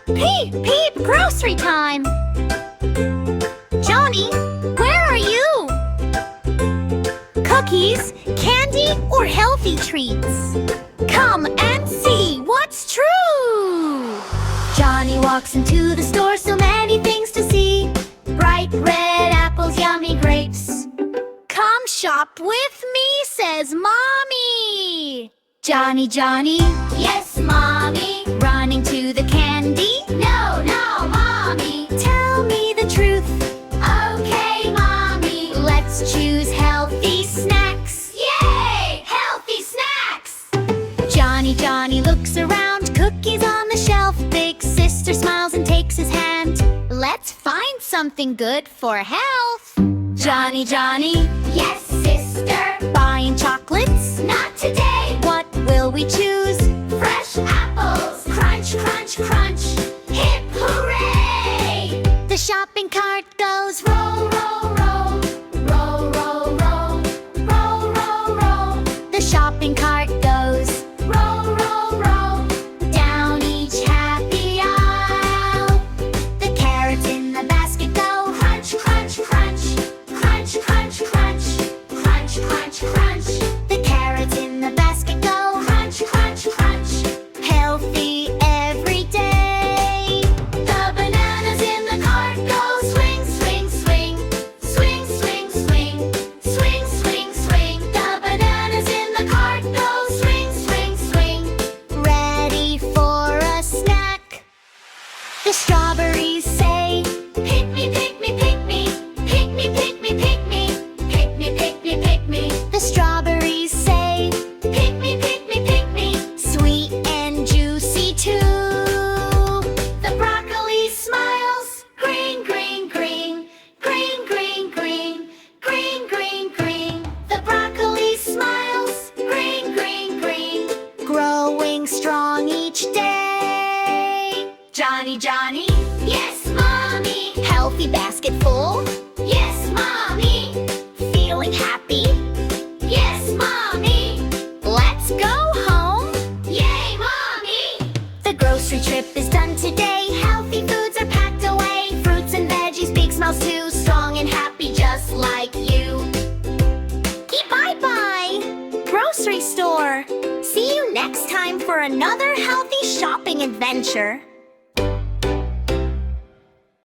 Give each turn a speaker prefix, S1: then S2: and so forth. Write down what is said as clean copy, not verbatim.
S1: Peep, peep, grocery time! Johnny, where are you? Cookies, candy, or healthy treats? Come and see what's true! Johnny walks into the store, so many things to see. Bright red apples, yummy grapes. Come shop with me, says Mommy. Johnny, Johnny, yes, Mommy. Running to the candy, no, no, Mommy. Tell me the truth, okay, Mommy. Let's choose healthy snacks. Yay, healthy snacks! Johnny, Johnny looks around, cookies on the shelf. Big sister smiles and takes his hand. Let's find something good for health. Johnny, Johnny, yes, sister. Buying chocolates? Not today. What will we choose? Fresh apples. Crunch, crunch, crunch. Hip hooray! The shopping cart goes roll, roll, roll. Roll, roll, roll. Roll, roll, roll. The shopping cart goes roll, roll, roll. Down each happy aisle. The carrots in the basket go crunch, crunch, crunch. Crunch, crunch, crunch. Crunch, crunch, crunch. The carrots in the basket go crunch, crunch, crunch. Healthy every day. The bananas in the cart go swing, swing, swing. Swing, swing, swing. Swing, swing, swing. The bananas in the cart go swing, swing, swing. Ready for a snack. The strawberries say, pick me, pick me, pick me. Pick me, pick me, pick me. Pick me, pick me, pick me. The strawberries say, pick me, pick me, pick me. Sweet and juicy too. The broccoli smiles, green, green, green. Green, green, green. Green, green, green. The broccoli smiles, green, green, green. Growing strong each day. Johnny, Johnny, yes, Mommy. Healthy basket full? Yes, Mommy. Feeling happy? Yes, Mommy. Let's go home? Yay, Mommy. The grocery trip is done today. Healthy foods are packed away. Fruits and veggies, big smiles too. Strong and happy just like you. Bye-bye, grocery store. See you next time for another healthy shopping adventure.